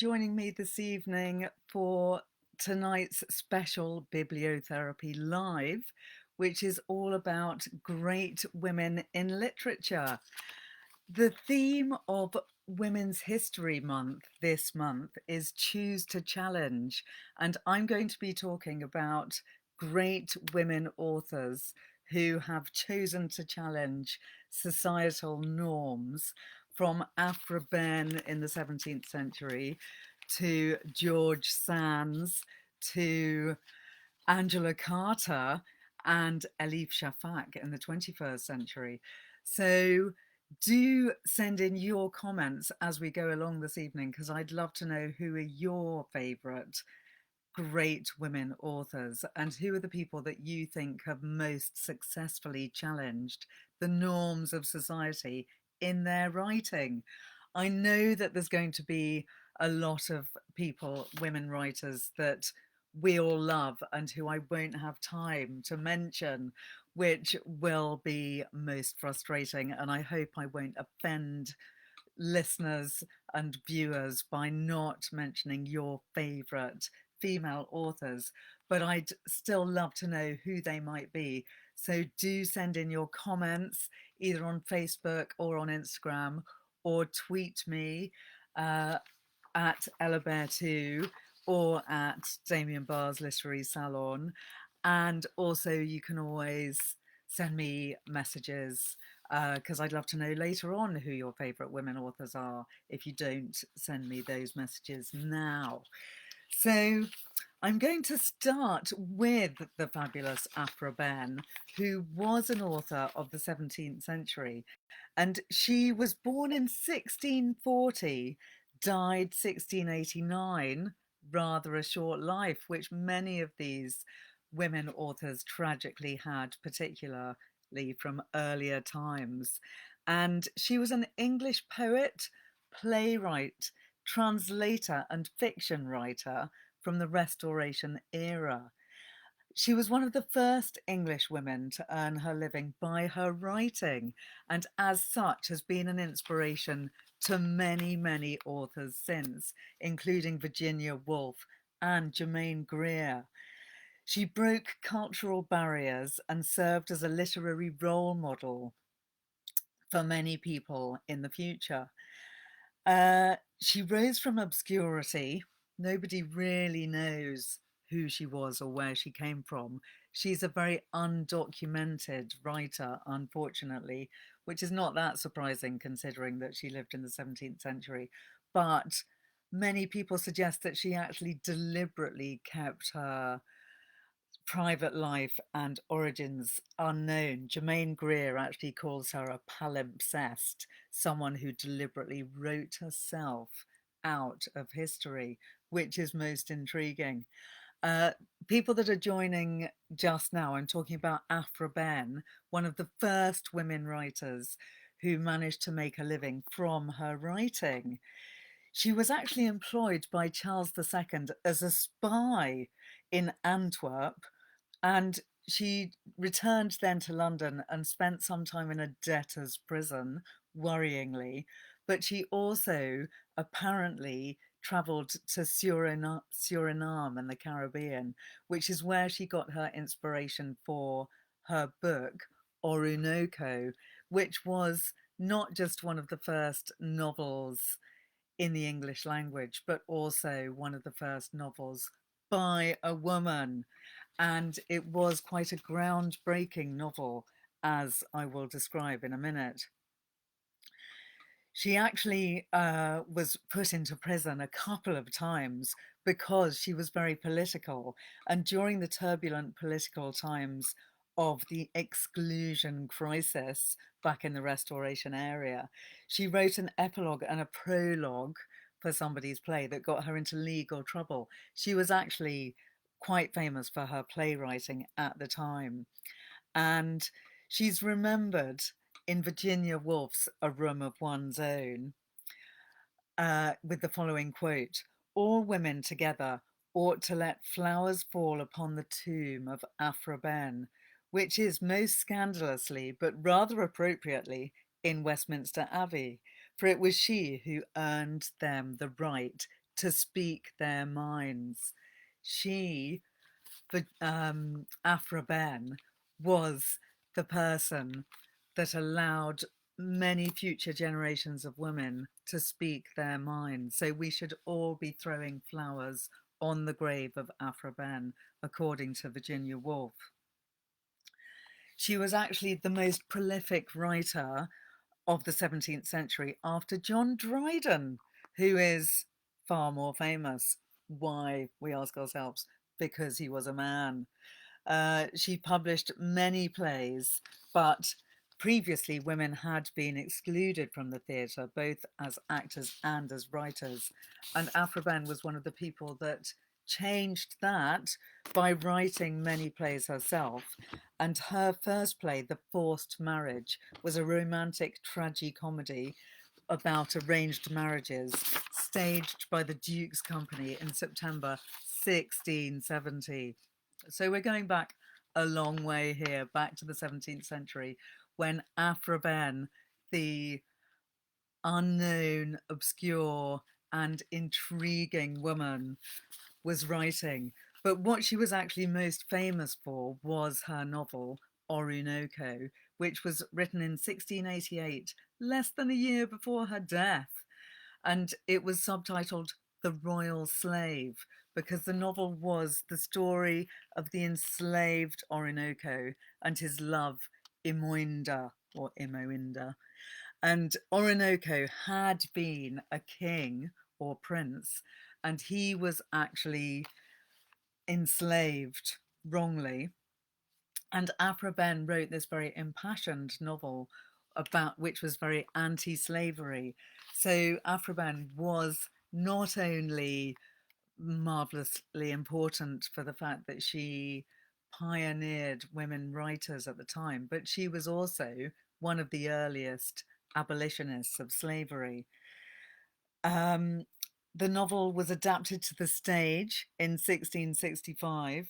joining me this evening for tonight's special Bibliotherapy Live, which is all about great women in literature. The theme of Women's History Month this month is Choose to Challenge, and I'm going to be talking about great women authors who have chosen to challenge societal norms, from Aphra Behn in the 17th century to George Sandys to Angela Carter and Elif Shafak in the 21st century. So do send in your comments as we go along this evening, because I'd love to know who are your favourite great women authors and who are the people that you think have most successfully challenged the norms of society in their writing. I know that there's going to be a lot of people, women writers, that we all love and who I won't have time to mention, which will be most frustrating. And I hope I won't offend listeners and viewers by not mentioning your favourite female authors, but I'd still love to know who they might be. So do send in your comments either on Facebook or on Instagram, or tweet me at Ella2 or at Damien Barr's Literary Salon. And also you can always send me messages, because I'd love to know later on who your favourite women authors are if you don't send me those messages now. So I'm going to start with the fabulous Aphra Behn, who was an author of the 17th century. And she was born in 1640, died 1689, rather a short life, which many of these women authors tragically had, particularly from earlier times. And she was an English poet, playwright, translator, and fiction writer from the Restoration era. She was one of the first English women to earn her living by her writing, and as such has been an inspiration to many, many authors since, including Virginia Woolf and Germaine Greer. She broke cultural barriers and served as a literary role model for many people in the future. She rose from obscurity. Nobody really knows who she was or where she came from. She's a very undocumented writer, unfortunately, which is not that surprising considering that she lived in the 17th century. But many people suggest that she actually deliberately kept her private life and origins unknown. Germaine Greer actually calls her a palimpsest, someone who deliberately wrote herself out of history, which is most intriguing. People that are joining just now, I'm talking about Aphra Behn, one of the first women writers who managed to make a living from her writing. She was actually employed by Charles II as a spy in Antwerp, and she returned then to London and spent some time in a debtor's prison, worryingly. But she also apparently travelled to Suriname and the Caribbean, which is where she got her inspiration for her book, Orinoco, which was not just one of the first novels in the English language, but also one of the first novels by a woman. And it was quite a groundbreaking novel, as I will describe in a minute. She actually was put into prison a couple of times because she was very political. And during the turbulent political times of the exclusion crisis back in the Restoration area, she wrote an epilogue and a prologue for somebody's play that got her into legal trouble. She was actually quite famous for her playwriting at the time. And she's remembered in Virginia Woolf's A Room of One's Own with the following quote: "All women together ought to let flowers fall upon the tomb of Aphra Behn, which is most scandalously, but rather appropriately, in Westminster Abbey, for it was she who earned them the right to speak their minds. She, Aphra Behn, was the person that allowed many future generations of women to speak their minds. So we should all be throwing flowers on the grave of Aphra Behn, according to Virginia Woolf. She was actually the most prolific writer of the 17th century after John Dryden, who is far more famous. Why, we ask ourselves? Because he was a man. She published many plays, but previously women had been excluded from the theatre, both as actors and as writers. And Aphra Behn was one of the people that changed that by writing many plays herself. And her first play, The Forced Marriage, was a romantic tragicomedy about arranged marriages, staged by the Duke's Company in September 1670. So we're going back a long way here, back to the 17th century, when Aphra Behn, the unknown, obscure, and intriguing woman, was writing. But what she was actually most famous for was her novel, Orinoco, which was written in 1688, less than a year before her death. And it was subtitled The Royal Slave, because the novel was the story of the enslaved Orinoco and his love, Imoinda, or Imoinda. And Orinoco had been a king or prince, and he was actually enslaved wrongly. And Aphra Behn wrote this very impassioned novel about which was very anti-slavery. So Aphra Behn was not only marvelously important for the fact that she pioneered women writers at the time, but she was also one of the earliest abolitionists of slavery. The novel was adapted to the stage in 1665,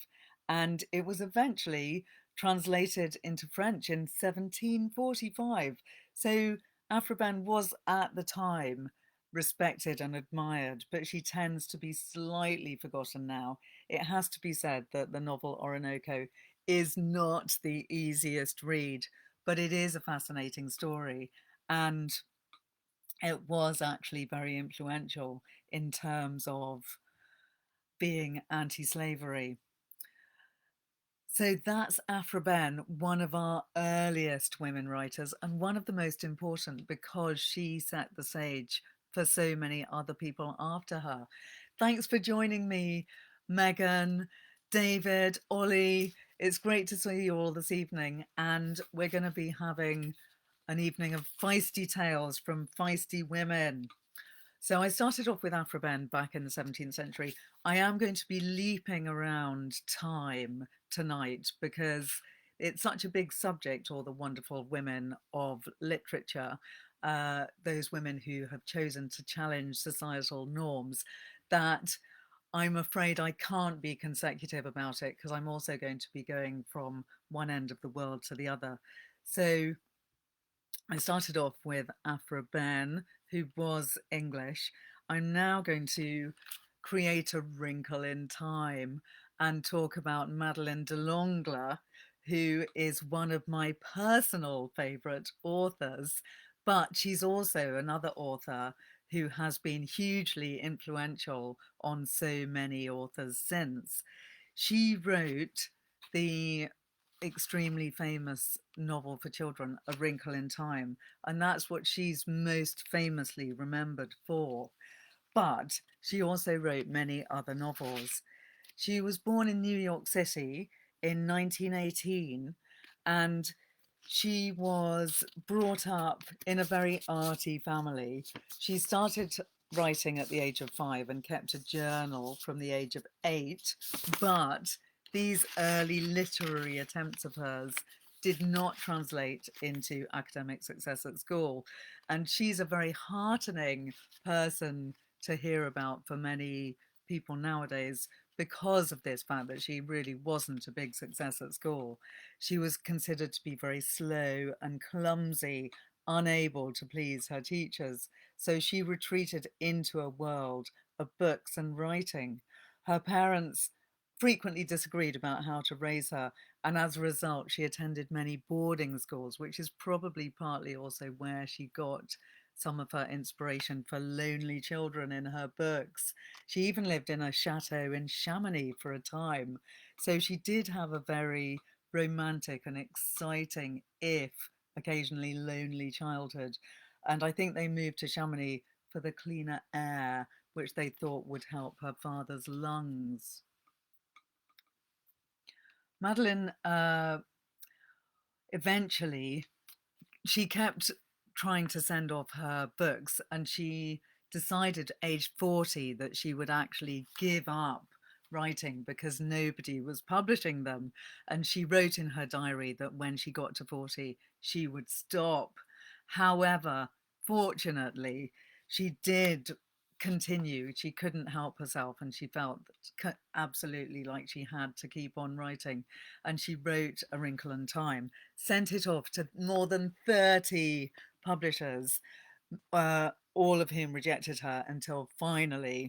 and it was eventually translated into French in 1745. So Aphra Behn was at the time respected and admired, but she tends to be slightly forgotten now. It has to be said that the novel Orinoco is not the easiest read, but it is a fascinating story, and it was actually very influential in terms of being anti-slavery. So that's Aphra Behn, one of our earliest women writers, and one of the most important because she set the stage for so many other people after her. Thanks for joining me, Megan, David, Ollie. It's great to see you all this evening, and we're going to be having an evening of feisty tales from feisty women. So I started off with Aphra Behn back in the 17th century. I am going to be leaping around time tonight because it's such a big subject, all the wonderful women of literature, those women who have chosen to challenge societal norms, that I'm afraid I can't be consecutive about it because I'm also going to be going from one end of the world to the other. So I started off with Aphra Behn, who was English. I'm now going to create a wrinkle in time and talk about Madeline De Longler, who is one of my personal favourite authors, but she's also another author who has been hugely influential on so many authors since. She wrote the extremely famous novel for children, A Wrinkle in Time, and that's what she's most famously remembered for. But she also wrote many other novels. She was born in New York City in 1918, and she was brought up in a very arty family. She started writing at the age of 5 and kept a journal from the age of 8, but these early literary attempts of hers did not translate into academic success at school. And she's a very heartening person to hear about for many people nowadays because of this fact that she really wasn't a big success at school. She was considered to be very slow and clumsy, unable to please her teachers. So she retreated into a world of books and writing. Her parents frequently disagreed about how to raise her, and as a result, she attended many boarding schools, which is probably partly also where she got some of her inspiration for lonely children in her books. She even lived in a chateau in Chamonix for a time. So she did have a very romantic and exciting, if occasionally lonely, childhood. And I think they moved to Chamonix for the cleaner air, which they thought would help her father's lungs. Madeline eventually, she kept trying to send off her books, and she decided aged 40 that she would actually give up writing because nobody was publishing them. And she wrote in her diary that when she got to 40, she would stop. However, fortunately, she did continue. She couldn't help herself, and she felt absolutely like she had to keep on writing. And she wrote A Wrinkle in Time, sent it off to more than 30 publishers, all of whom rejected her, until finally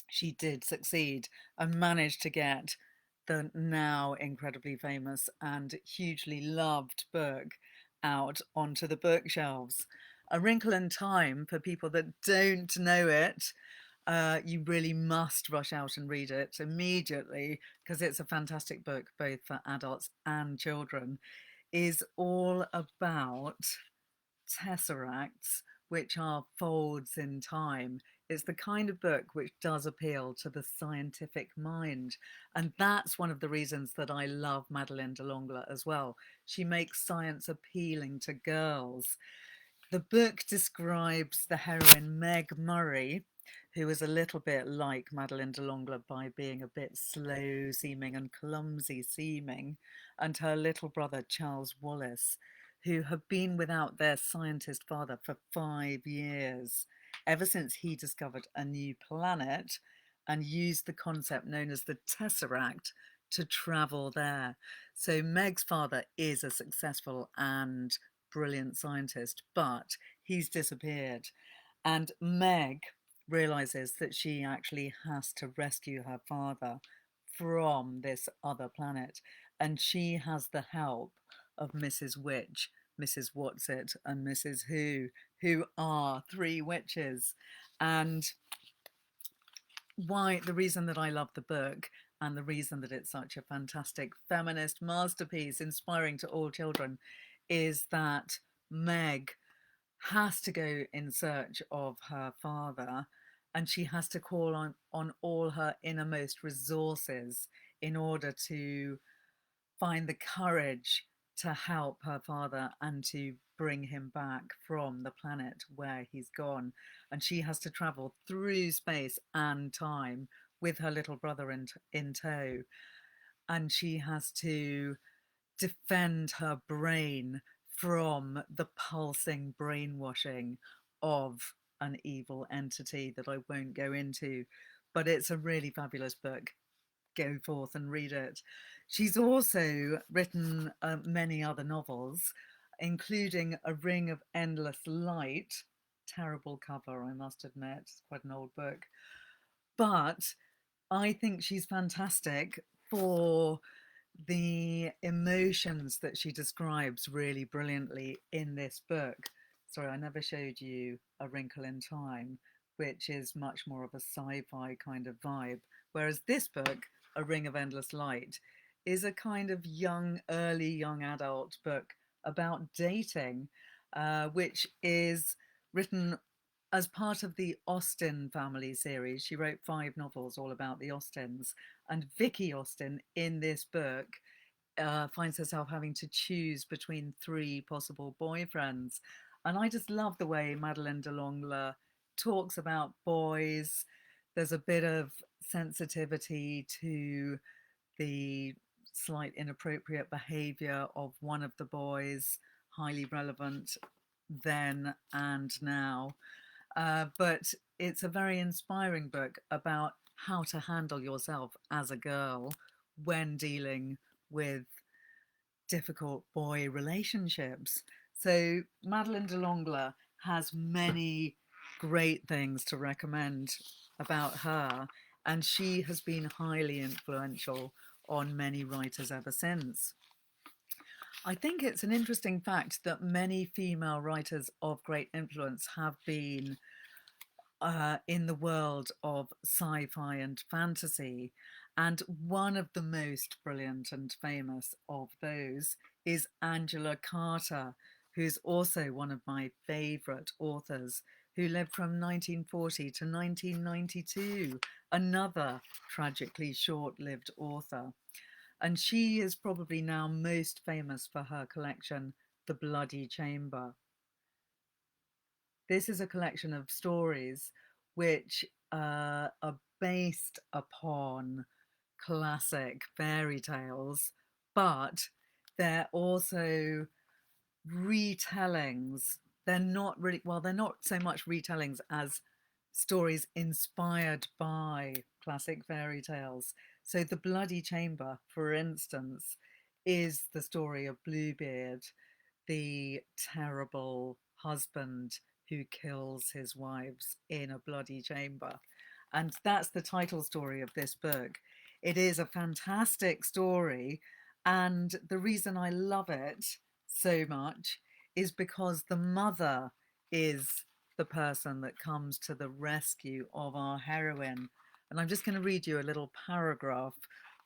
she did succeed and managed to get the now incredibly famous and hugely loved book out onto the bookshelves. A Wrinkle in Time, for people that don't know it, you really must rush out and read it immediately, because it's a fantastic book both for adults and children. Is all about tesseracts, which are folds in time. It's the kind of book which does appeal to the scientific mind. And that's one of the reasons that I love Madeline De Longler as well. She makes science appealing to girls. The book describes the heroine Meg Murray, who is a little bit like Madeline De Longler by being a bit slow seeming and clumsy seeming, and her little brother Charles Wallace, who have been without their scientist father for 5 years, ever since he discovered a new planet and used the concept known as the Tesseract to travel there. So Meg's father is a successful and brilliant scientist, but he's disappeared. And Meg realizes that she actually has to rescue her father from this other planet. And she has the help of Mrs. Witch, Mrs. Whatsit, and Mrs. Who are 3 witches. And why the reason that I love the book, and the reason that it's such a fantastic feminist masterpiece, inspiring to all children, is that Meg has to go in search of her father, and she has to call on all her innermost resources in order to find the courage to help her father and to bring him back from the planet where he's gone. And she has to travel through space and time with her little brother in tow. And she has to defend her brain from the pulsing brainwashing of an evil entity that I won't go into. But it's a really fabulous book. Go forth and read it. She's also written many other novels, including A Ring of Endless Light. Terrible cover, I must admit. It's quite an old book. But I think she's fantastic for the emotions that she describes really brilliantly in this book. Sorry, I never showed you A Wrinkle in Time, which is much more of a sci-fi kind of vibe. Whereas this book, A Ring of Endless Light, is a kind of early young adult book about dating, which is written as part of the Austen family series. She wrote 5 novels all about the Austens, and Vicky Austen in this book finds herself having to choose between 3 possible boyfriends. And I just love the way Madeline De Longler talks about boys. There's a bit of sensitivity to the slight inappropriate behaviour of one of the boys, highly relevant then and now. But it's a very inspiring book about how to handle yourself as a girl when dealing with difficult boy relationships. So Madeline De Longler has many great things to recommend about her, and she has been highly influential on many writers ever since. I think it's an interesting fact that many female writers of great influence have been in the world of sci-fi and fantasy. And one of the most brilliant and famous of those is Angela Carter, who's also one of my favourite authors, who lived from 1940 to 1992, another tragically short-lived author. And she is probably now most famous for her collection, The Bloody Chamber. This is a collection of stories which are based upon classic fairy tales, but they're also retellings. They're not really, well, they're not so much retellings as stories inspired by classic fairy tales. So The Bloody Chamber, for instance, is the story of Bluebeard, the terrible husband who kills his wives in a bloody chamber. And that's the title story of this book. It is a fantastic story. And the reason I love it so much is because the mother is the person that comes to the rescue of our heroine. And I'm just going to read you a little paragraph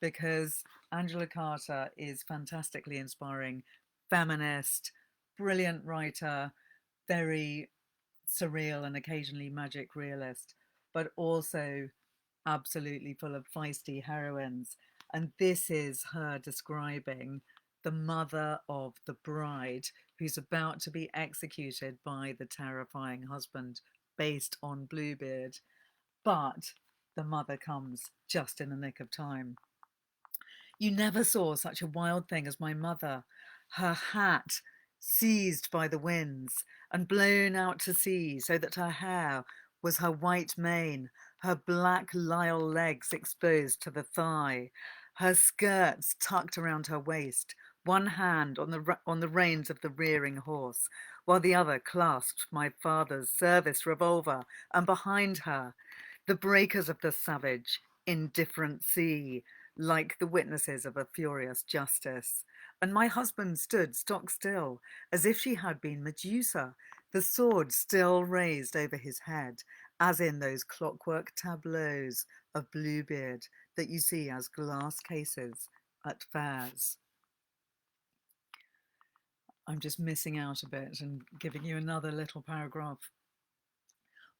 because Angela Carter is fantastically inspiring, feminist, brilliant writer, very surreal and occasionally magic realist, but also absolutely full of feisty heroines. And this is her describing the mother of the bride who's about to be executed by the terrifying husband based on Bluebeard. But the mother comes just in the nick of time. You never saw such a wild thing as my mother. Her hat seized by the winds and blown out to sea so that her hair was her white mane, her black lisle legs exposed to the thigh, her skirts tucked around her waist, one hand on the reins of the rearing horse, while the other clasped my father's service revolver, and behind her, the breakers of the savage, indifferent sea, like the witnesses of a furious justice. And my husband stood stock still, as if she had been Medusa, the sword still raised over his head, as in those clockwork tableaus of Bluebeard that you see as glass cases at fairs. I'm just missing out a bit and giving you another little paragraph.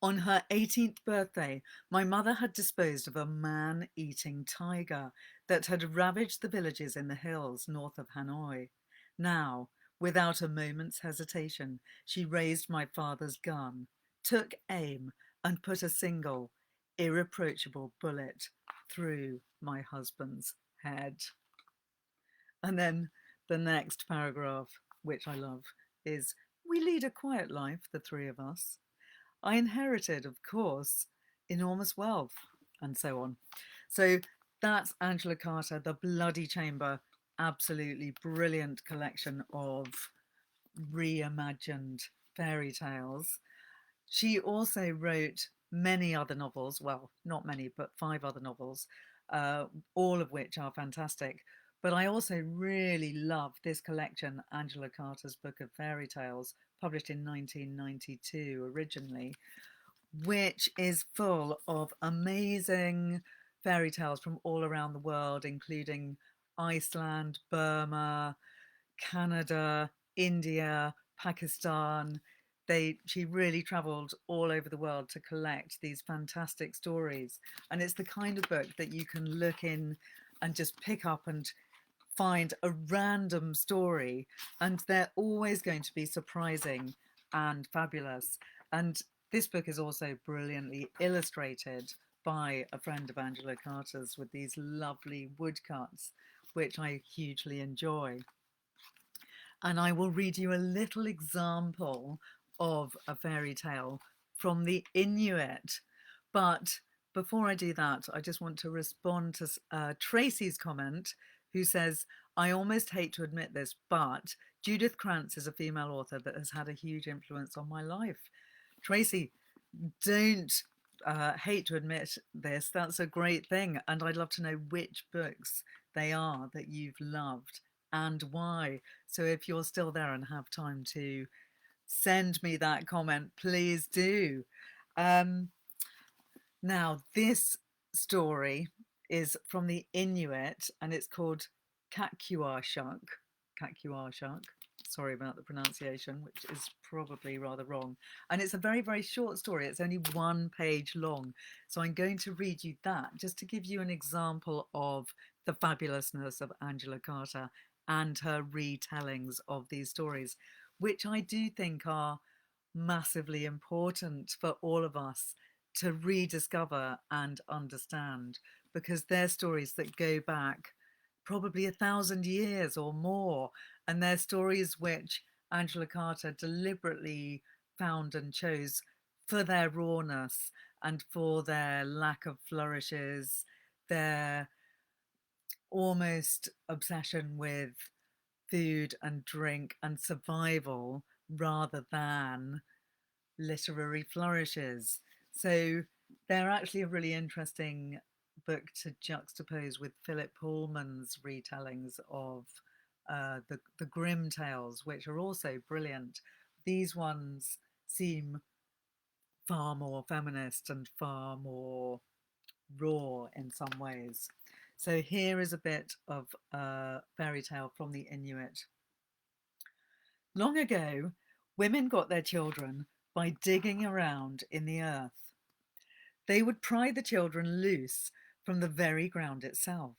On her 18th birthday, my mother had disposed of a man-eating tiger that had ravaged the villages in the hills north of Hanoi. Now, without a moment's hesitation, she raised my father's gun, took aim, and put a single, irreproachable bullet through my husband's head. And then the next paragraph, which I love, is, we lead a quiet life, the three of us. I inherited, of course, enormous wealth, and so on. So that's Angela Carter, The Bloody Chamber, absolutely brilliant collection of reimagined fairy tales. She also wrote many other novels, well, not many, but 5 other novels, all of which are fantastic. But I also really love this collection, Angela Carter's Book of Fairy Tales, published in 1992 originally, which is full of amazing fairy tales from all around the world, including Iceland, Burma, Canada, India, Pakistan. She really travelled all over the world to collect these fantastic stories. And it's the kind of book that you can look in and just pick up and find a random story, and they're always going to be surprising and fabulous. And this book is also brilliantly illustrated by a friend of Angela Carter's with these lovely woodcuts, which I hugely enjoy. And I will read you a little example of a fairy tale from the Inuit. But before I do that, I just want to respond to Tracy's comment, who says, I almost hate to admit this, but Judith Krantz is a female author that has had a huge influence on my life. Tracy, don't hate to admit this, that's a great thing. And I'd love to know which books they are that you've loved and why. So if you're still there and have time to send me that comment, please do. Now, this story is from the Inuit and it's called Kakuashuk. Kakuashuk. Sorry about the pronunciation, which is probably rather wrong. And it's a very, very short story. It's only 1 page long. So I'm going to read you that just to give you an example of the fabulousness of Angela Carter and her retellings of these stories, which I do think are massively important for all of us to rediscover and understand, because they're stories that go back probably 1,000 years or more, and they're stories which Angela Carter deliberately found and chose for their rawness and for their lack of flourishes, their almost obsession with food and drink and survival rather than literary flourishes. So they're actually a really interesting book to juxtapose with Philip Pullman's retellings of the Grimm tales, which are also brilliant. These ones seem far more feminist and far more raw in some ways. So here is a bit of a fairy tale from the Inuit. Long ago, women got their children by digging around in the earth. They would pry the children loose from the very ground itself.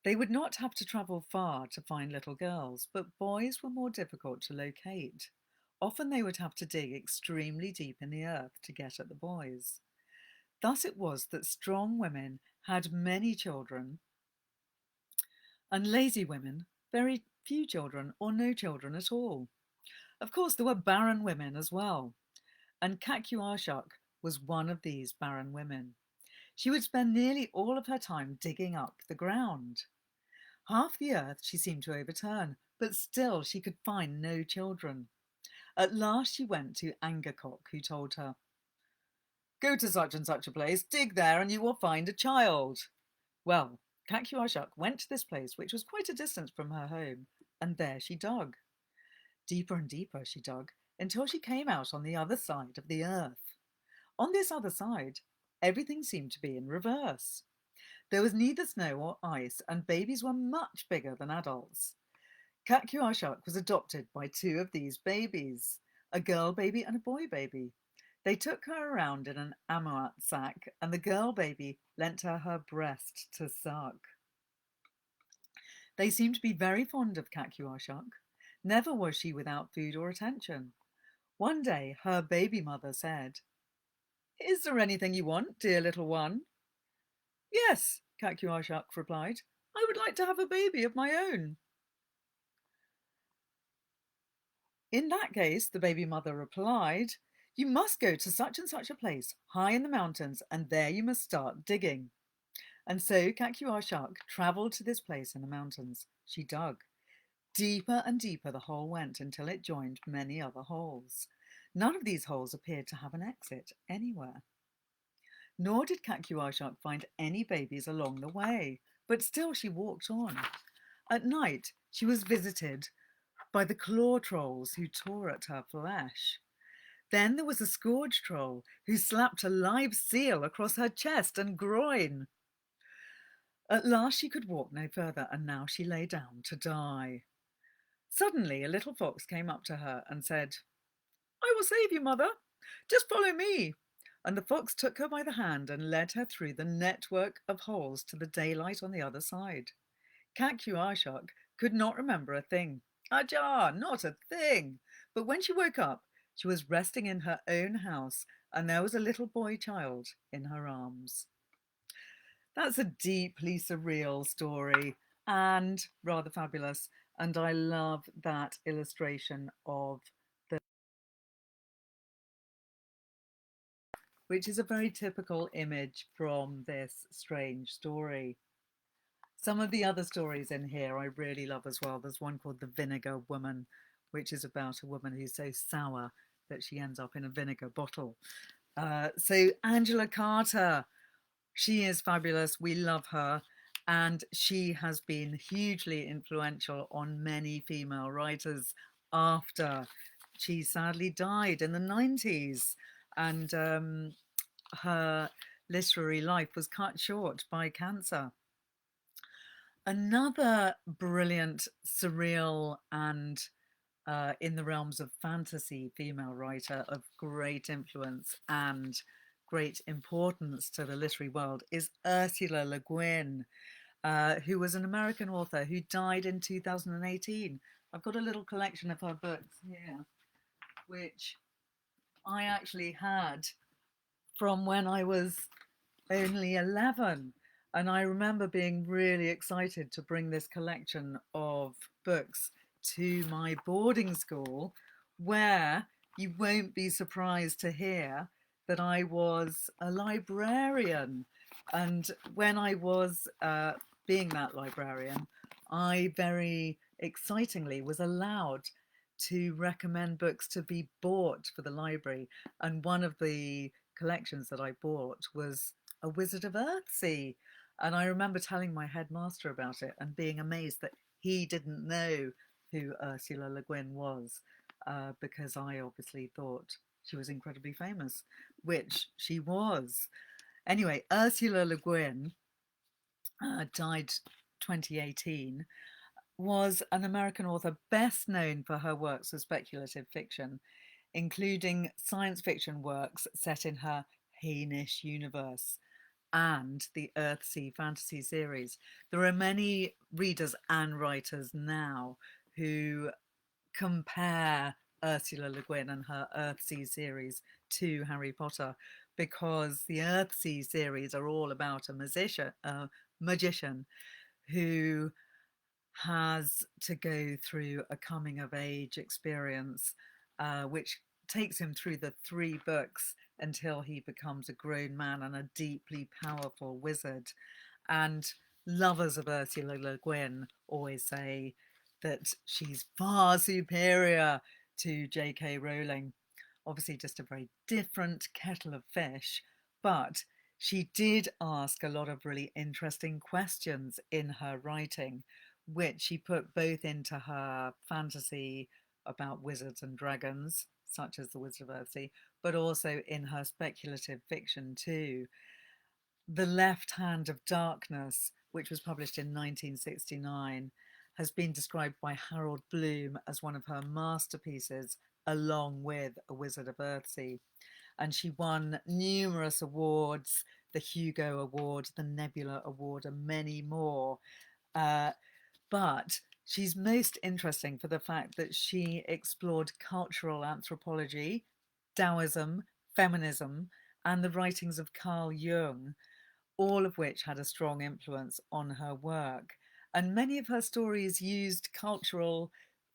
They would not have to travel far to find little girls, but boys were more difficult to locate. Often they would have to dig extremely deep in the earth to get at the boys. Thus it was that strong women had many children, and lazy women very few children or no children at all. Of course, there were barren women as well, and Kakuashuk was one of these barren women. She would spend nearly all of her time digging up the ground. Half the earth she seemed to overturn, but still she could find no children. At last she went to Angakok, who told her, "Go to such and such a place, dig there, and you will find a child." Well, Kakuashuk went to this place, which was quite a distance from her home, and there she dug. Deeper and deeper she dug, until she came out on the other side of the earth. On this other side, everything seemed to be in reverse. There was neither snow or ice, and babies were much bigger than adults. Kakuashuk was adopted by 2 of these babies, a girl baby and a boy baby. They took her around in an amuat sack, and the girl baby lent her breast to suck. They seemed to be very fond of Kakuashuk. Never was she without food or attention. One day her baby mother said, "Is there anything you want, dear little one?" "Yes," Kakuashuk replied. "I would like to have a baby of my own." "In that case," the baby mother replied, "you must go to such and such a place, high in the mountains, and there you must start digging." And so Kakuashuk travelled to this place in the mountains. She dug. Deeper and deeper the hole went until it joined many other holes. None of these holes appeared to have an exit anywhere. Nor did Kakuashuk find any babies along the way, but still she walked on. At night she was visited by the claw trolls who tore at her flesh. Then there was a scourge troll who slapped a live seal across her chest and groin. At last she could walk no further, and now she lay down to die. Suddenly a little fox came up to her and said, "I will save you, mother. Just follow me." And the fox took her by the hand and led her through the network of holes to the daylight on the other side. Kakuashuk could not remember a thing. Ajah, not a thing. But when she woke up, she was resting in her own house, and there was a little boy child in her arms. That's a deeply surreal story and rather fabulous. And I love that illustration of the, which is a very typical image from this strange story. Some of the other stories in here I really love as well. There's one called The Vinegar Woman, which is about a woman who's so sour that she ends up in a vinegar bottle. So Angela Carter, she is fabulous. We love her. And she has been hugely influential on many female writers after she sadly died in the 90s. And her literary life was cut short by cancer. Another brilliant, surreal, and in the realms of fantasy female writer of great influence and great importance to the literary world is Ursula Le Guin, who was an American author who died in 2018. I've got a little collection of her books here, which I actually had from when I was only 11. And I remember being really excited to bring this collection of books to my boarding school, where you won't be surprised to hear that I was a librarian. And when I was being that librarian, I very excitingly was allowed to recommend books to be bought for the library. And one of the collections that I bought was A Wizard of Earthsea. And I remember telling my headmaster about it and being amazed that he didn't know who Ursula Le Guin was, because I obviously thought she was incredibly famous, which she was. Anyway, Ursula Le Guin died 2018, was an American author best known for her works of speculative fiction, including science fiction works set in her Hainish universe and the Earthsea fantasy series. There are many readers and writers now who compare Ursula Le Guin and her Earthsea series to Harry Potter, because the Earthsea series are all about a magician who has to go through a coming of age experience, which takes him through the 3 books until he becomes a grown man and a deeply powerful wizard. And lovers of Ursula Le Guin always say that she's far superior to J.K. Rowling. Obviously, just a very different kettle of fish, but she did ask a lot of really interesting questions in her writing, which she put both into her fantasy about wizards and dragons, such as The Wizard of Earthsea, but also in her speculative fiction too. The Left Hand of Darkness, which was published in 1969, has been described by Harold Bloom as one of her masterpieces, along with A Wizard of Earthsea. And she won numerous awards, the Hugo Award, the Nebula Award, and many more. But she's most interesting for the fact that she explored cultural anthropology, Taoism, feminism, and the writings of Carl Jung, all of which had a strong influence on her work. And many of her stories used cultural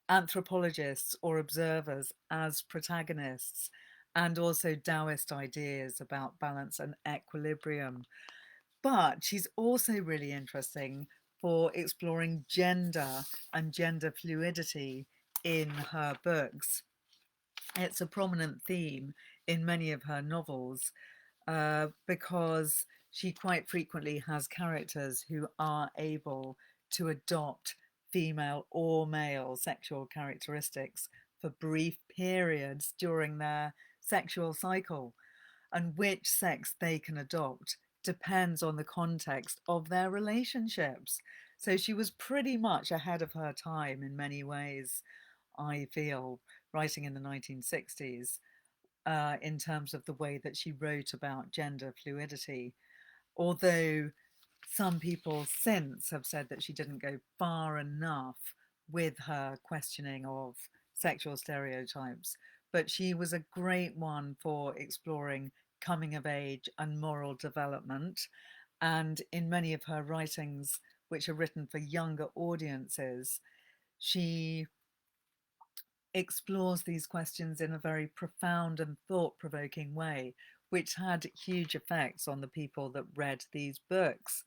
anthropologists or observers as protagonists, and also Taoist ideas about balance and equilibrium. But she's also really interesting for exploring gender and gender fluidity in her books. It's a prominent theme in many of her novels, because she quite frequently has characters who are able to adopt female or male sexual characteristics for brief periods during their sexual cycle. And which sex they can adopt depends on the context of their relationships. So she was pretty much ahead of her time in many ways, I feel, writing in the 1960s, in terms of the way that she wrote about gender fluidity. Although some people since have said that she didn't go far enough with her questioning of sexual stereotypes, but she was a great one for exploring coming of age and moral development. And in many of her writings, which are written for younger audiences, she explores these questions in a very profound and thought-provoking way, which had huge effects on the people that read these books,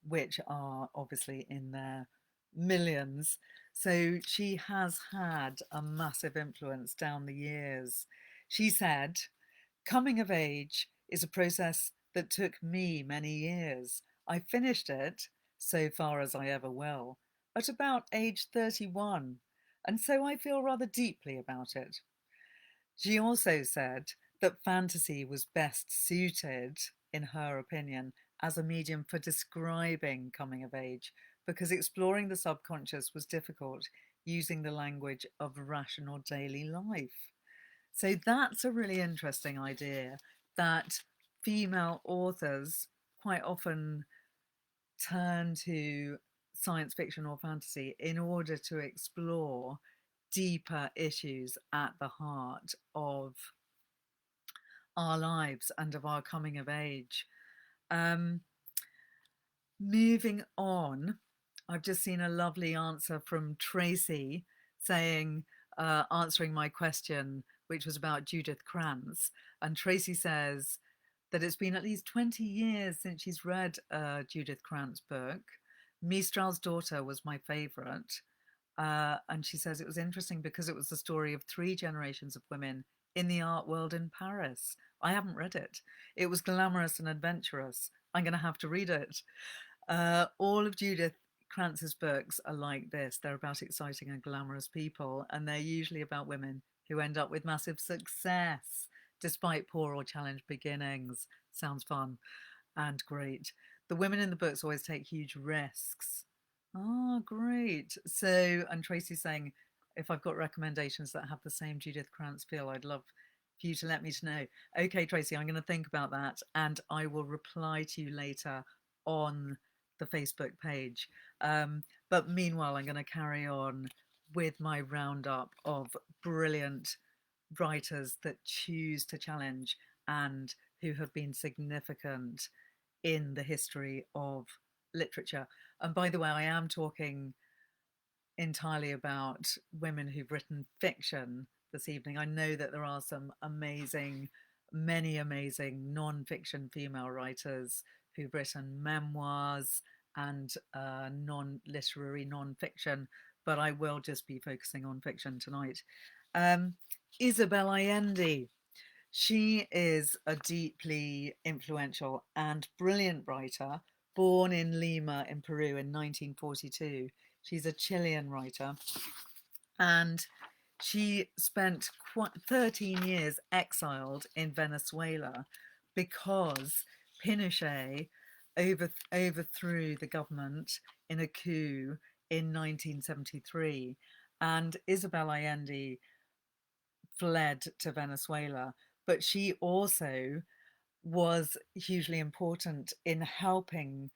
which are obviously in their millions. So she has had a massive influence down the years. She said Coming of age is a process that took me many years. I finished it, so far as I ever will, at about age 31, and so I feel rather deeply about it. She also said that fantasy was best suited, in her opinion, as a medium for describing coming of age, because exploring the subconscious was difficult using the language of rational daily life. So that's a really interesting idea, that female authors quite often turn to science fiction or fantasy in order to explore deeper issues at the heart of our lives and of our coming of age. Um, Moving on, I've just seen a lovely answer from Tracy saying, answering my question, which was about Judith Krantz. And Tracy says that it's been at least 20 years since she's read a Judith Krantz book. Mistral's Daughter was my favourite. And she says it was interesting because it was the story of 3 generations of women in the art world in Paris. I haven't read it. It was glamorous and adventurous. I'm going to have to read it. All of Judith Krantz's books are like this. They're about exciting and glamorous people, and they're usually about women who end up with massive success despite poor or challenged beginnings. Sounds fun and great. The women in the books always take huge risks. Oh, great. So, and Tracy's saying, if I've got recommendations that have the same Judith Krantz feel, I'd love for you to let me know. Okay, Tracy, I'm going to think about that and I will reply to you later on the Facebook page. But meanwhile, I'm going to carry on with my roundup of brilliant writers that choose to challenge and who have been significant in the history of literature. And by the way, I am talking entirely about women who've written fiction this evening. I know that there are some amazing, many amazing non-fiction female writers who've written memoirs and non-literary non-fiction, but I will just be focusing on fiction tonight. Isabella Endi. She is a deeply influential and brilliant writer, born in Lima in Peru in 1942. She's a Chilean writer, and she spent 13 years exiled in Venezuela because Pinochet overthrew the government in a coup in 1973. And Isabel Allende fled to Venezuela, but she also was hugely important in helping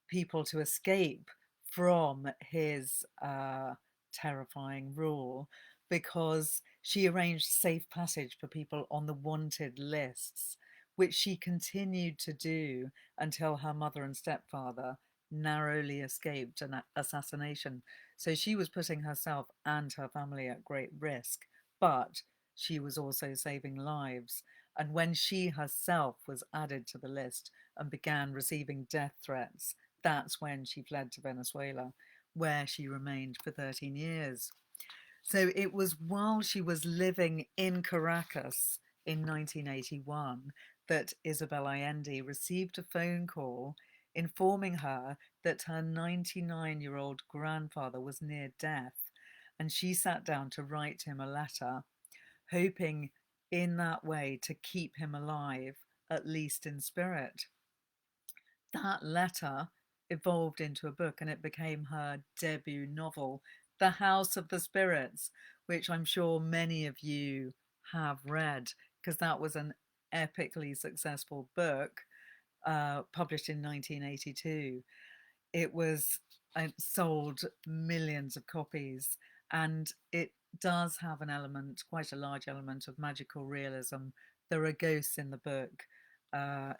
people to escape from his terrifying rule, because she arranged safe passage for people on the wanted lists, which she continued to do until her mother and stepfather narrowly escaped an assassination. So she was putting herself and her family at great risk, but she was also saving lives. And when she herself was added to the list and began receiving death threats, that's when she fled to Venezuela, where she remained for 13 years. So it was while she was living in Caracas in 1981 that Isabel Allende received a phone call informing her that her 99-year-old grandfather was near death, and she sat down to write him a letter, hoping in that way to keep him alive, at least in spirit. That letter evolved into a book and it became her debut novel, The House of the Spirits, which I'm sure many of you have read, because that was an epically successful book published in 1982. It sold millions of copies, and it does have an element, quite a large element, of magical realism. There are ghosts in the book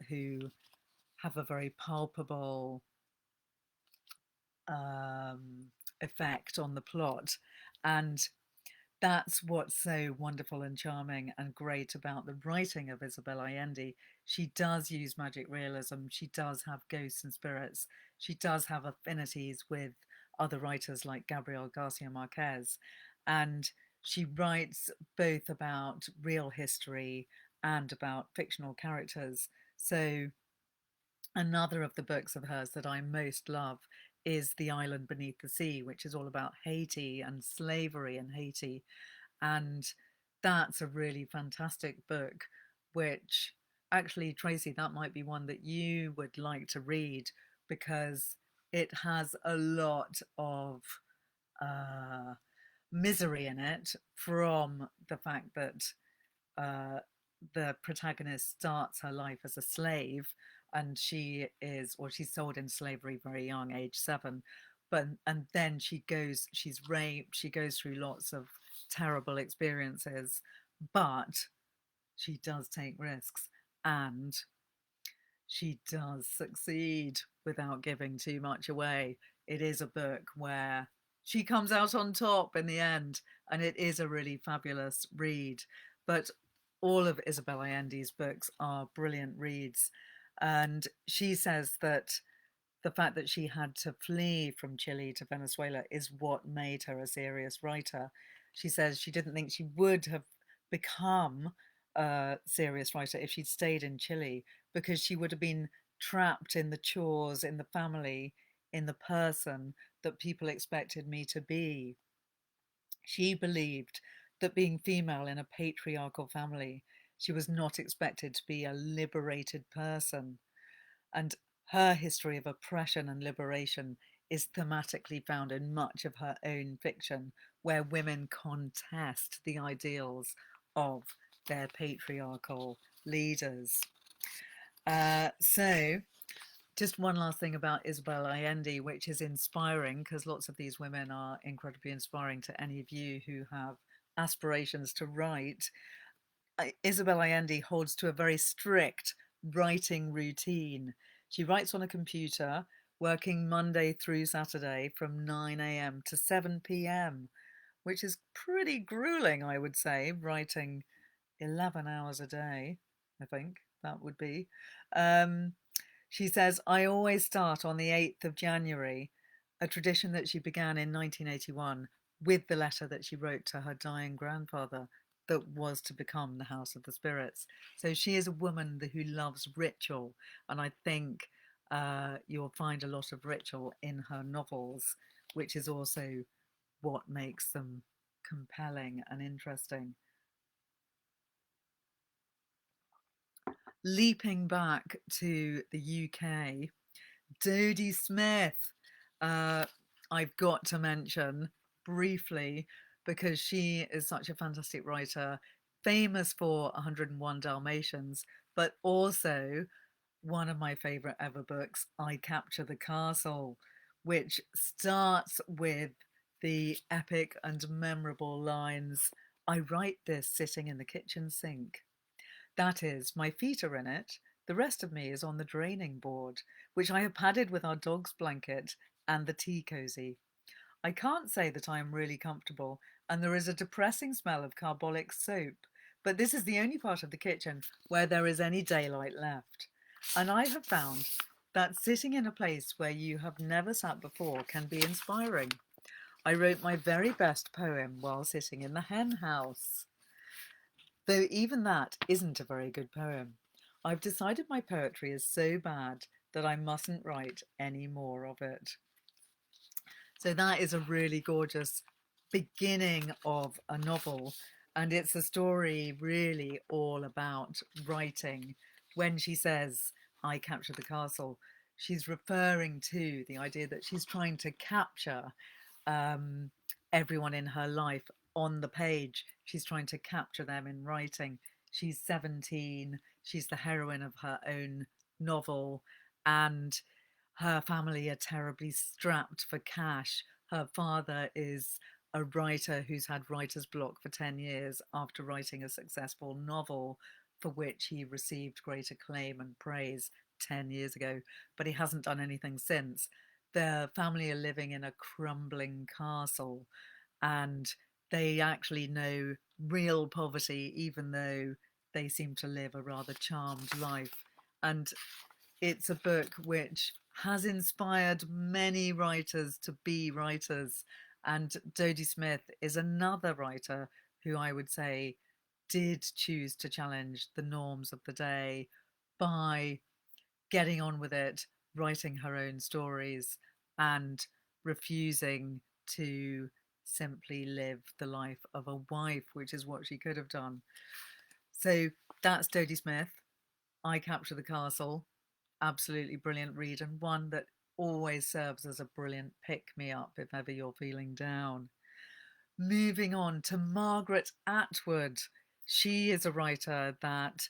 who have a very palpable effect on the plot, and that's what's so wonderful and charming and great about the writing of Isabel Allende. She does use magic realism. She does have ghosts and spirits. She does have affinities with other writers like Gabriel Garcia Marquez. And she writes both about real history and about fictional characters. So another of the books of hers that I most love is The Island Beneath the Sea, which is all about Haiti and slavery in Haiti. And that's a really fantastic book, which actually, Tracy, that might be one that you would like to read because it has a lot of uh, misery in it from the fact that uh, the protagonist starts her life as a slave, and she's sold into slavery very young, age 7, and then she's raped, she goes through lots of terrible experiences, but she does take risks, and she does succeed without giving too much away. It is a book where she comes out on top in the end, and it is a really fabulous read. But all of Isabella Endi's books are brilliant reads. And she says that the fact that she had to flee from Chile to Venezuela is what made her a serious writer. She says she didn't think she would have become a serious writer if she'd stayed in Chile, because she would have been trapped in the chores, in the family, in the person that people expected me to be. She believed that being female in a patriarchal family, she was not expected to be a liberated person. And her history of oppression and liberation is thematically found in much of her own fiction, where women contest the ideals of their patriarchal leaders. So, just one last thing about Isabella Endi, which is inspiring, because lots of these women are incredibly inspiring to any of you who have aspirations to write. Isabella Endi holds to a very strict writing routine. She writes on a computer, working Monday through Saturday from 9 a.m. to 7 p.m., which is pretty grueling, I would say, writing 11 hours a day, I think that would be. She says, I always start on the 8th of January, a tradition that she began in 1981 with the letter that she wrote to her dying grandfather that was to become the House of the Spirits. So she is a woman who loves ritual, and I think you'll find a lot of ritual in her novels, which is also what makes them compelling and interesting. Leaping back to the UK, Dodie Smith, I've got to mention briefly because she is such a fantastic writer, famous for 101 Dalmatians, but also one of my favourite ever books, I Capture the Castle, which starts with the epic and memorable lines, I write this sitting in the kitchen sink. That is, my feet are in it. The rest of me is on the draining board, which I have padded with our dog's blanket and the tea cosy. I can't say that I am really comfortable, and there is a depressing smell of carbolic soap, but this is the only part of the kitchen where there is any daylight left. And I have found that sitting in a place where you have never sat before can be inspiring. I wrote my very best poem while sitting in the hen house. Though even that isn't a very good poem. I've decided my poetry is so bad that I mustn't write any more of it. So that is a really gorgeous beginning of a novel. And it's a story really all about writing. When she says, I capture the castle, she's referring to the idea that she's trying to capture everyone in her life on the page. She's trying to capture them in writing. She's 17. She's the heroine of her own novel, and her family are terribly strapped for cash. Her father is a writer who's had writer's block for 10 years after writing a successful novel for which he received great acclaim and praise 10 years ago, but he hasn't done anything since. The family are living in a crumbling castle, and they actually know real poverty, even though they seem to live a rather charmed life. And it's a book which has inspired many writers to be writers. And Dodie Smith is another writer who I would say did choose to challenge the norms of the day by getting on with it, writing her own stories, and refusing to simply live the life of a wife, which is what she could have done. So that's Dodie Smith. I Capture the Castle. Absolutely brilliant read, and one that always serves as a brilliant pick-me-up if ever you're feeling down. Moving on to Margaret Atwood. She is a writer that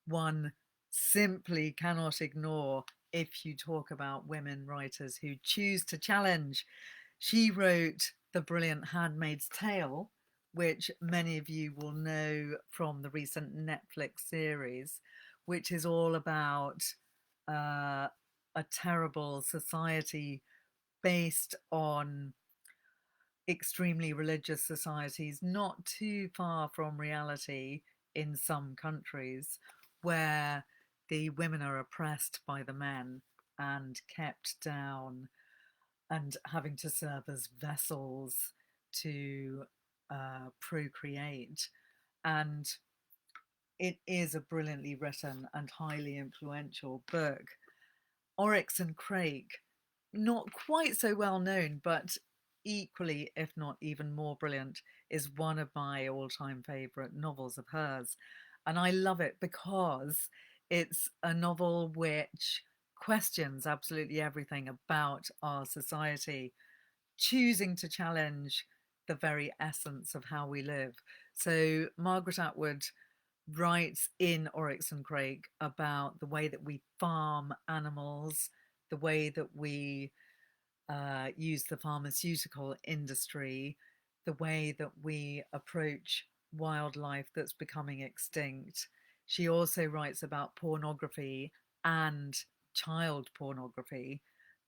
one simply cannot ignore if you talk about women writers who choose to challenge. She wrote the brilliant Handmaid's Tale, which many of you will know from the recent Netflix series, which is all about a terrible society based on extremely religious societies, not too far from reality in some countries, where the women are oppressed by the men and kept down and having to serve as vessels to procreate. And it is a brilliantly written and highly influential book. Oryx and Craig, not quite so well known, but equally, if not even more brilliant, is one of my all-time favourite novels of hers. And I love it because it's a novel which questions absolutely everything about our society, choosing to challenge the very essence of how we live. So Margaret Atwood writes in Oryx and Craig about the way that we farm animals, the way that we use the pharmaceutical industry, the way that we approach wildlife that's becoming extinct. She also writes about pornography and child pornography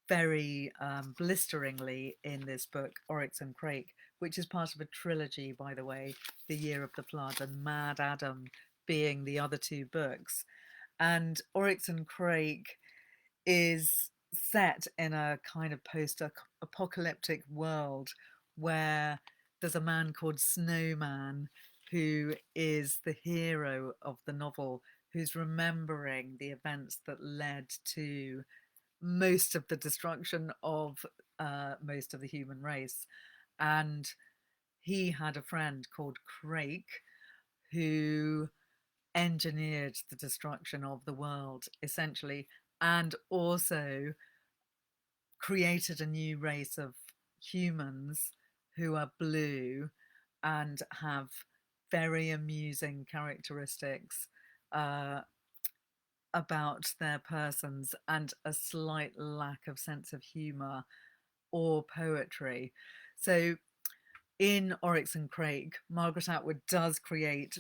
very blisteringly in this book, Oryx and Craig, which is part of a trilogy, by the way, The Year of the Flood and Mad Adam being the other two books. And Oryx and Craig is set in a kind of post-apocalyptic world where there's a man called Snowman who is the hero of the novel, who's remembering the events that led to most of the destruction of most of the human race. And he had a friend called Craig who engineered the destruction of the world, essentially, and also created a new race of humans who are blue and have very amusing characteristics about their persons and a slight lack of sense of humour or poetry. So in Oryx and Craig, Margaret Atwood does create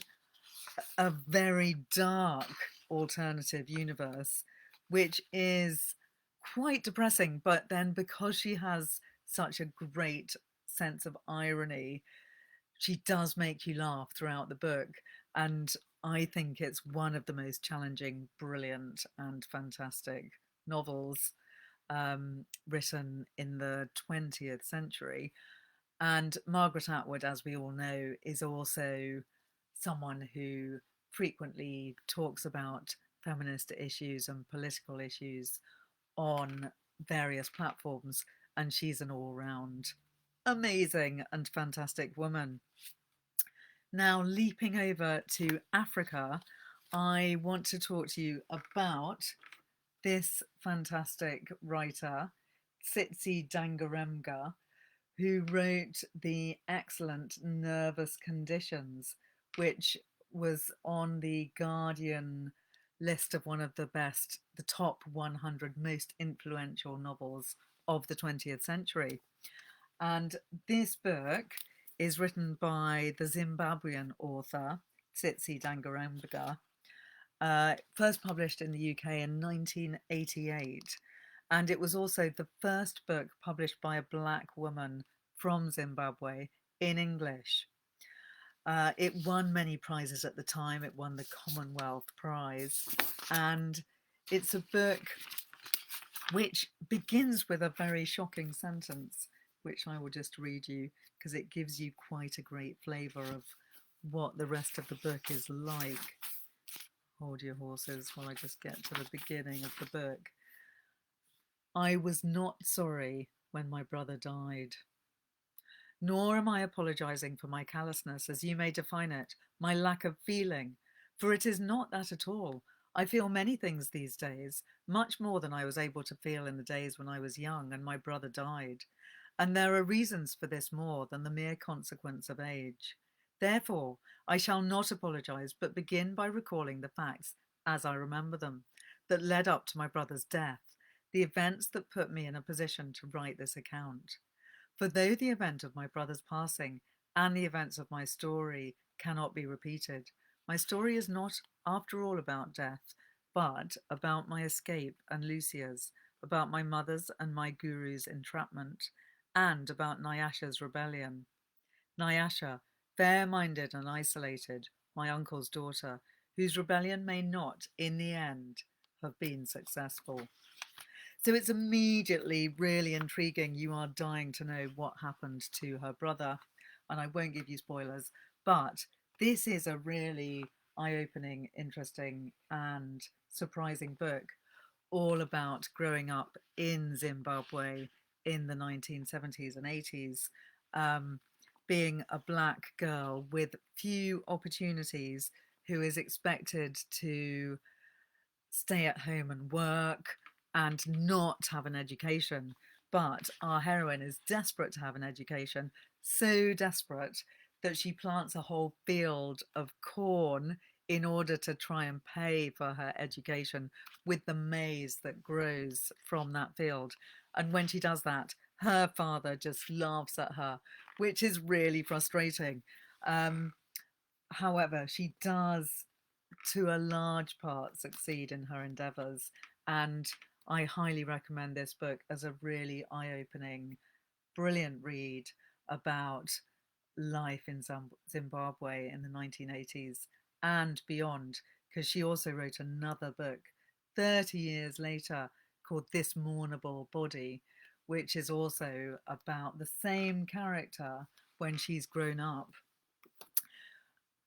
a very dark alternative universe, which is quite depressing. But then because she has such a great sense of irony, she does make you laugh throughout the book. And I think it's one of the most challenging, brilliant, and fantastic novels written in the 20th century. And Margaret Atwood, as we all know, is also someone who frequently talks about feminist issues and political issues on various platforms. And she's an all-round amazing and fantastic woman. Now, leaping over to Africa, I want to talk to you about this fantastic writer, Tsitzi Dangarenga, who wrote the excellent Nervous Conditions, which was on the Guardian list of one of the top 100 most influential novels of the 20th century. And this book is written by the Zimbabwean author, Tsitzi Dangarenga, first published in the UK in 1988. And it was also the first book published by a Black woman from Zimbabwe in English. It won many prizes at the time. It won the Commonwealth Prize. And it's a book which begins with a very shocking sentence, which I will just read you because it gives you quite a great flavour of what the rest of the book is like. Hold your horses while I just get to the beginning of the book. I was not sorry when my brother died. Nor am I apologizing for my callousness, as you may define it, my lack of feeling, for it is not that at all. I feel many things these days, much more than I was able to feel in the days when I was young and my brother died. And there are reasons for this more than the mere consequence of age. Therefore, I shall not apologize, but begin by recalling the facts as I remember them, that led up to my brother's death, the events that put me in a position to write this account. For though the event of my brother's passing and the events of my story cannot be repeated, my story is not, after all, about death, but about my escape and Lucia's, about my mother's and my guru's entrapment, and about Nyasha's rebellion. Nyasha, fair-minded and isolated, my uncle's daughter, whose rebellion may not, in the end, have been successful. So it's immediately really intriguing. You are dying to know what happened to her brother. And I won't give you spoilers, but this is a really eye-opening, interesting and surprising book all about growing up in Zimbabwe in the 1970s and 80s, being a black girl with few opportunities who is expected to stay at home and work and not have an education. But our heroine is desperate to have an education, so desperate that she plants a whole field of corn in order to try and pay for her education with the maize that grows from that field. And when she does that, her father just laughs at her, which is really frustrating. However, she does, to a large part, succeed in her endeavours. And I highly recommend this book as a really eye-opening, brilliant read about life in Zimbabwe in the 1980s and beyond, because she also wrote another book 30 years later called This Mournable Body, which is also about the same character when she's grown up.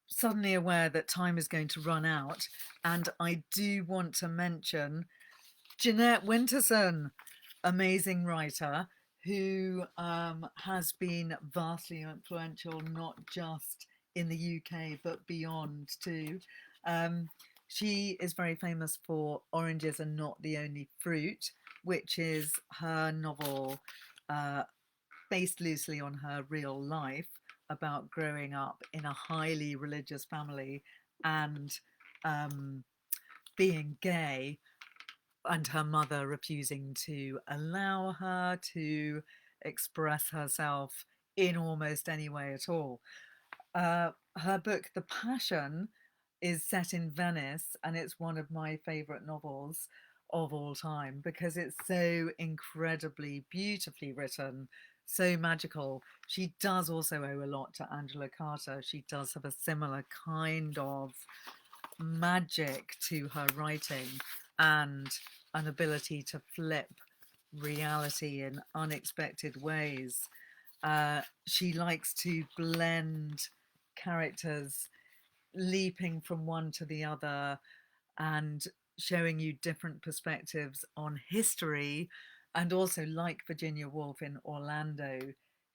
Suddenly aware that time is going to run out, and I do want to mention Jeanette Winterson, amazing writer who has been vastly influential, not just in the UK, but beyond too. She is very famous for Oranges Are Not the Only Fruit, which is her novel based loosely on her real life about growing up in a highly religious family and being gay, and her mother refusing to allow her to express herself in almost any way at all. Her book, The Passion, is set in Venice, and it's one of my favourite novels of all time because it's so incredibly beautifully written, so magical. She does also owe a lot to Angela Carter. She does have a similar kind of magic to her writing and an ability to flip reality in unexpected ways. She likes to blend characters, leaping from one to the other and showing you different perspectives on history. And also, like Virginia Woolf in Orlando,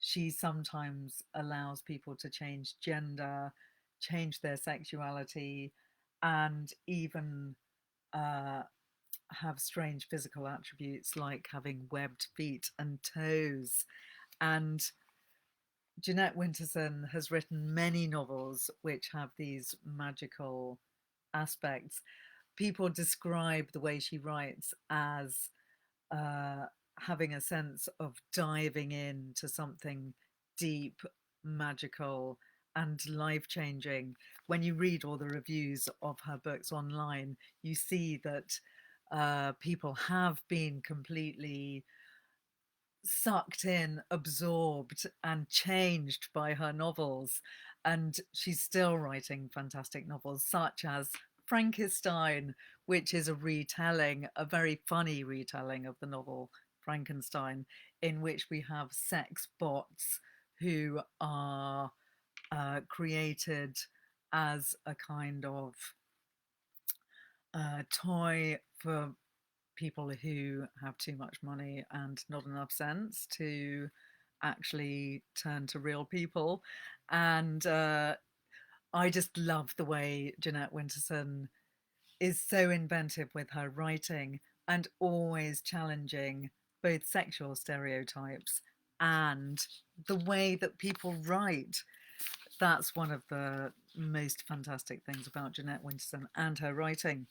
she sometimes allows people to change gender, change their sexuality, and even have strange physical attributes like having webbed feet and toes. And Jeanette Winterson has written many novels which have these magical aspects. People describe the way she writes as having a sense of diving into something deep, magical, and life-changing. When you read all the reviews of her books online, you see that people have been completely sucked in, absorbed, and changed by her novels. And she's still writing fantastic novels, such as Frankenstein, which is a retelling, a very funny retelling of the novel Frankenstein, in which we have sex bots who are created as a kind of toy for people who have too much money and not enough sense to actually turn to real people. And I just love the way Jeanette Winterson is so inventive with her writing and always challenging both sexual stereotypes and the way that people write. That's one of the most fantastic things about Jeanette Winterson and her writing.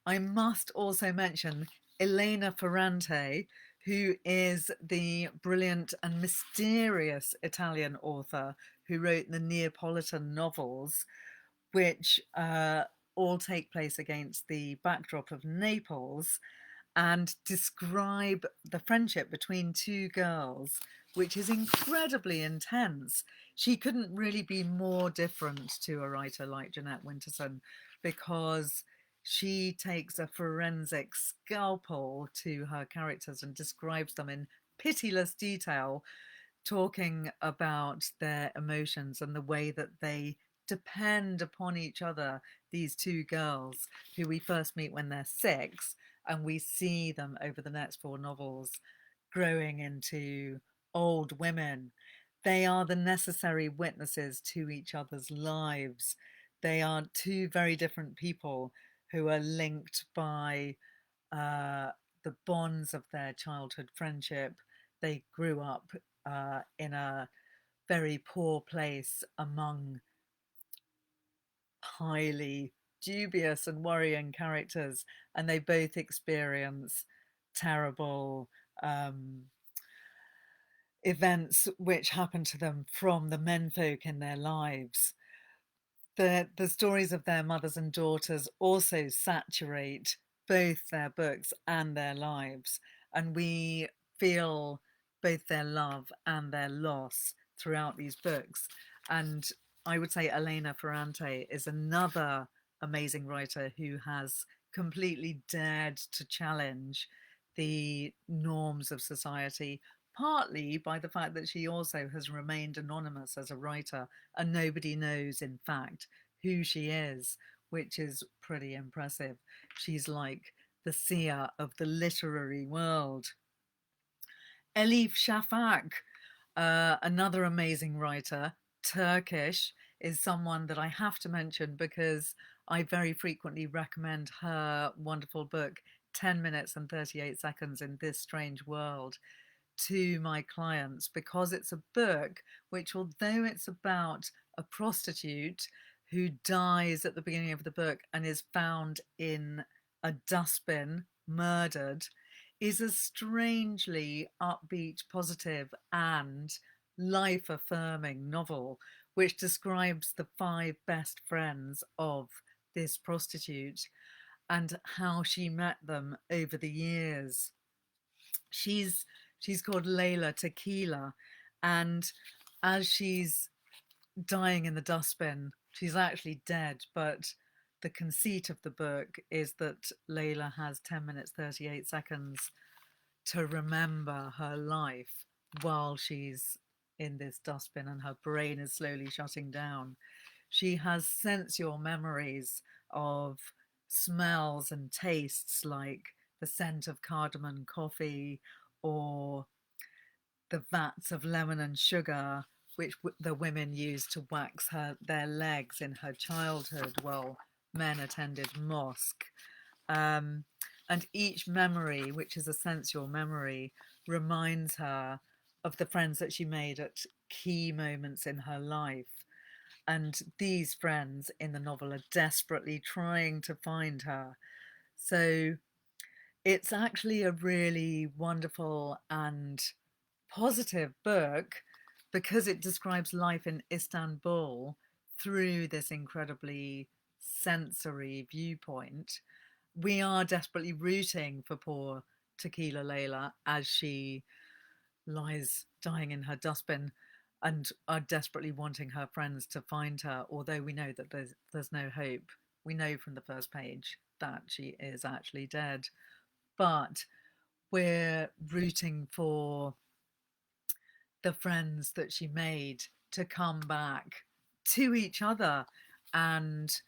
I must also mention Elena Ferrante, who is the brilliant and mysterious Italian author who wrote the Neapolitan novels, which all take place against the backdrop of Naples and describe the friendship between two girls, which is incredibly intense. She couldn't really be more different to a writer like Jeanette Winterson, because she takes a forensic scalpel to her characters and describes them in pitiless detail, talking about their emotions and the way that they depend upon each other, these two girls who we first meet when they're 6, and we see them over the next 4 novels growing into old women. They are the necessary witnesses to each other's lives. They are two very different people who are linked by the bonds of their childhood friendship. They grew up in a very poor place among highly dubious and worrying characters, and they both experience terrible events which happen to them from the menfolk in their lives. The stories of their mothers and daughters also saturate both their books and their lives, and we feel both their love and their loss throughout these books. And I would say Elena Ferrante is another amazing writer who has completely dared to challenge the norms of society, partly by the fact that she also has remained anonymous as a writer, and nobody knows, in fact, who she is, which is pretty impressive. She's like the seer of the literary world. Elif Shafak, another amazing writer, Turkish, is someone that I have to mention because I very frequently recommend her wonderful book, 10 Minutes and 38 Seconds in This Strange World, to my clients, because it's a book which, although it's about a prostitute who dies at the beginning of the book and is found in a dustbin, murdered, is a strangely upbeat, positive, and life affirming novel which describes the 5 best friends of this prostitute and how she met them over the years. She's called Layla Tequila, and as she's dying in the dustbin, she's actually dead, but the conceit of the book is that Layla has 10 minutes 38 seconds to remember her life while she's in this dustbin and her brain is slowly shutting down. She has sensual memories of smells and tastes, like the scent of cardamom coffee or the vats of lemon and sugar which the women used to wax their legs in her childhood while men attended mosque. And each memory, which is a sensual memory, reminds her of the friends that she made at key moments in her life. And these friends in the novel are desperately trying to find her. So it's actually a really wonderful and positive book because it describes life in Istanbul through this incredibly sensory viewpoint. We are desperately rooting for poor Tequila Layla as she lies dying in her dustbin, and are desperately wanting her friends to find her, although we know that there's no hope. We know from the first page that she is actually dead, but we're rooting for the friends that she made to come back to each other and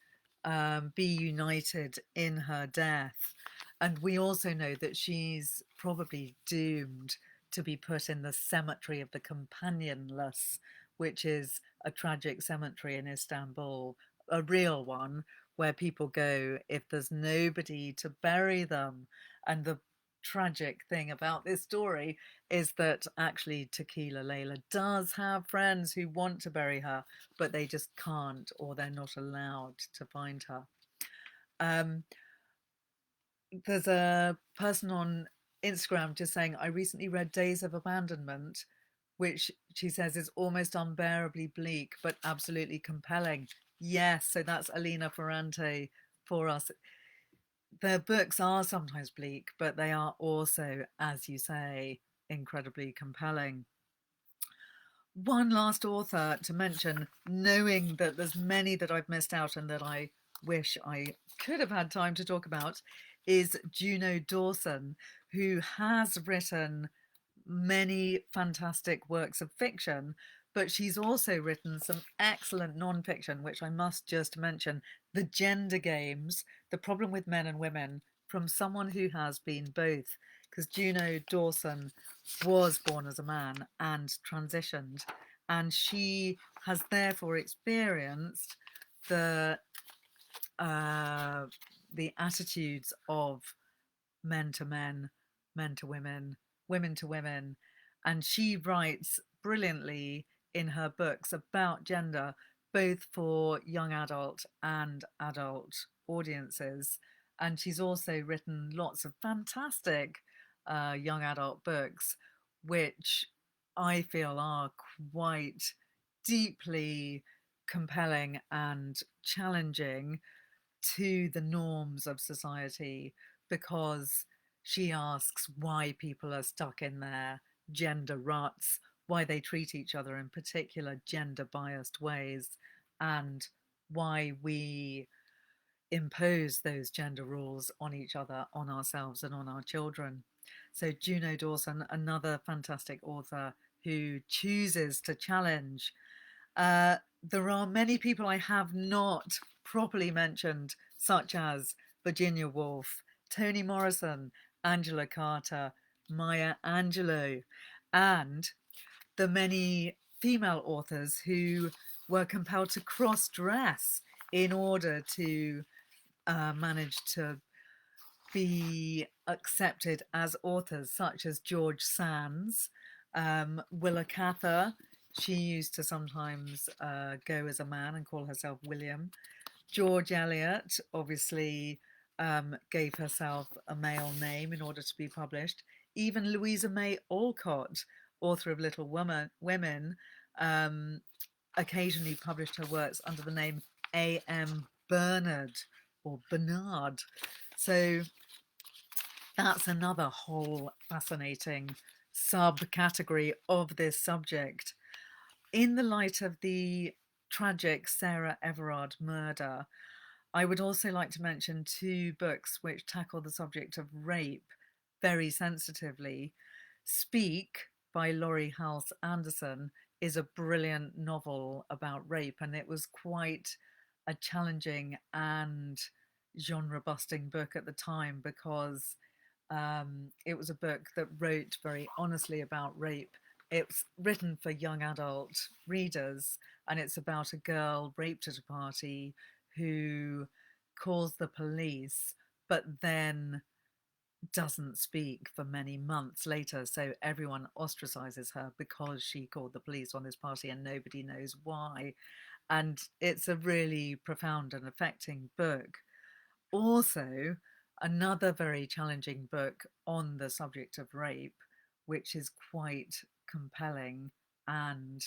be united in her death. And we also know that she's probably doomed to be put in the cemetery of the companionless, which is a tragic cemetery in Istanbul, a real one where people go if there's nobody to bury them. And the tragic thing about this story is that actually Tequila Layla does have friends who want to bury her, but they just can't, or they're not allowed to find her. There's a person on Instagram just saying, I recently read Days of Abandonment, which she says is almost unbearably bleak, but absolutely compelling. Yes, so that's Elena Ferrante for us. Their books are sometimes bleak, but they are also, as you say, incredibly compelling. One last author to mention, knowing that there's many that I've missed out and that I wish I could have had time to talk about, is Juno Dawson, who has written many fantastic works of fiction, but she's also written some excellent non-fiction, which I must just mention. The Gender Games, The Problem with Men and Women, from someone who has been both, because Juno Dawson was born as a man and transitioned, and she has therefore experienced the attitudes of men to men, men to women, women to women, and she writes brilliantly in her books about gender, both for young adult and adult audiences. And she's also written lots of fantastic young adult books, which I feel are quite deeply compelling and challenging to the norms of society, because she asks why people are stuck in their gender ruts, why they treat each other in particular gender biased ways, and why we impose those gender rules on each other, on ourselves, and on our children. So, Juno Dawson, another fantastic author who chooses to challenge. There are many people I have not properly mentioned, such as Virginia Woolf, Toni Morrison, Angela Carter, Maya Angelou, and the many female authors who were compelled to cross dress in order to manage to be accepted as authors, such as George Sands, Willa Cather. She used to sometimes go as a man and call herself William. George Eliot obviously gave herself a male name in order to be published. Even Louisa May Alcott, author of Little Women, occasionally published her works under the name A.M. Bernard or Bernard. So that's another whole fascinating subcategory of this subject. In the light of the tragic Sarah Everard murder, I would also like to mention two books which tackle the subject of rape very sensitively. Speak by Laurie Halse Anderson is a brilliant novel about rape, and it was quite a challenging and genre busting book at the time, because it was a book that wrote very honestly about rape. It's written for young adult readers, and it's about a girl raped at a party who calls the police, but then doesn't speak for many months later. So everyone ostracizes her because she called the police on this party and nobody knows why. And it's a really profound and affecting book. Also, another very challenging book on the subject of rape, which is quite compelling and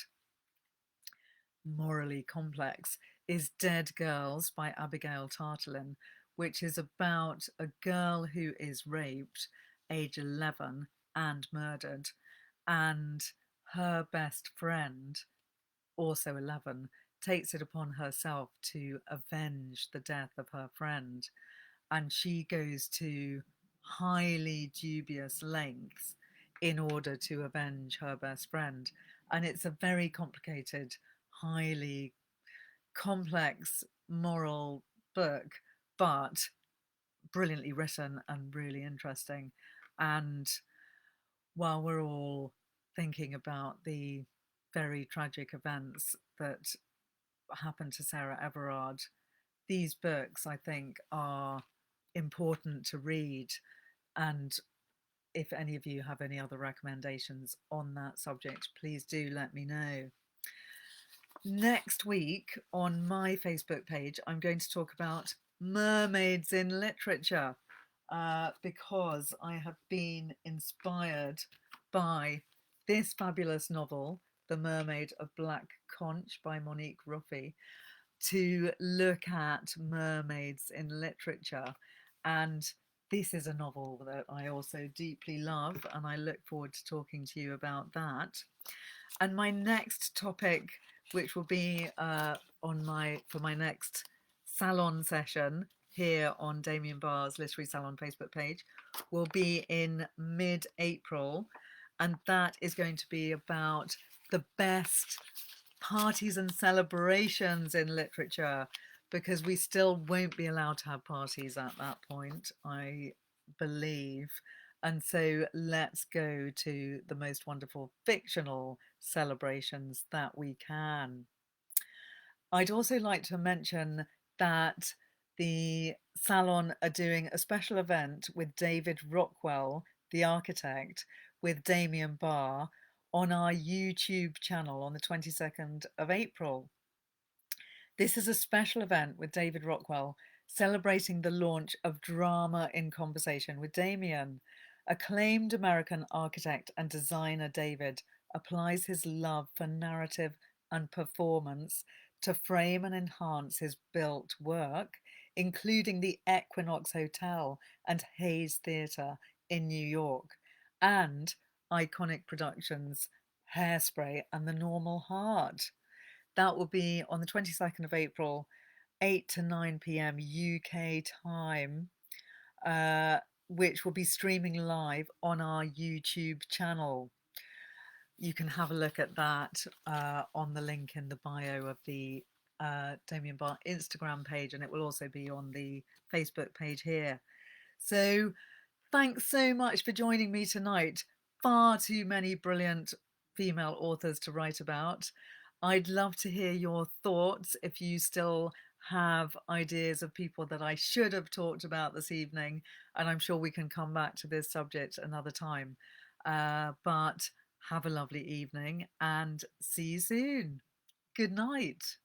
morally complex, is Dead Girls by Abigail Tartlin, which is about a girl who is raped, age 11, and murdered, and her best friend, also 11, takes it upon herself to avenge the death of her friend. And she goes to highly dubious lengths in order to avenge her best friend. And it's a very complicated, highly complex moral book, but brilliantly written and really interesting. And while we're all thinking about the very tragic events that happened to Sarah Everard, these books, I think, are important to read. And if any of you have any other recommendations on that subject, please do let me know. Next week on my Facebook page, I'm going to talk about mermaids in literature, because I have been inspired by this fabulous novel, The Mermaid of Black Conch by Monique Ruffy, to look at mermaids in literature. And this is a novel that I also deeply love, and I look forward to talking to you about that. And my next topic, which will be for my next salon session here on Damien Barr's Literary Salon Facebook page, will be in mid-April, and that is going to be about the best parties and celebrations in literature, because we still won't be allowed to have parties at that point, I believe. And so let's go to the most wonderful fictional celebrations that we can. I'd also like to mention that the Salon are doing a special event with David Rockwell, the architect, with Damien Barr on our YouTube channel on the 22nd of April. This is a special event with David Rockwell celebrating the launch of Drama in Conversation with Damien. Acclaimed American architect and designer David applies his love for narrative and performance to frame and enhance his built work, including the Equinox Hotel and Hayes Theatre in New York, and iconic productions Hairspray and The Normal Heart. That will be on the 22nd of April, 8 to 9 p.m. UK time, which will be streaming live on our YouTube channel. You can have a look at that on the link in the bio of the Damien Barr Instagram page, and it will also be on the Facebook page here. So thanks so much for joining me tonight. Far too many brilliant female authors to write about. I'd love to hear your thoughts if you still have ideas of people that I should have talked about this evening, and I'm sure we can come back to this subject another time. But have a lovely evening and see you soon. Good night.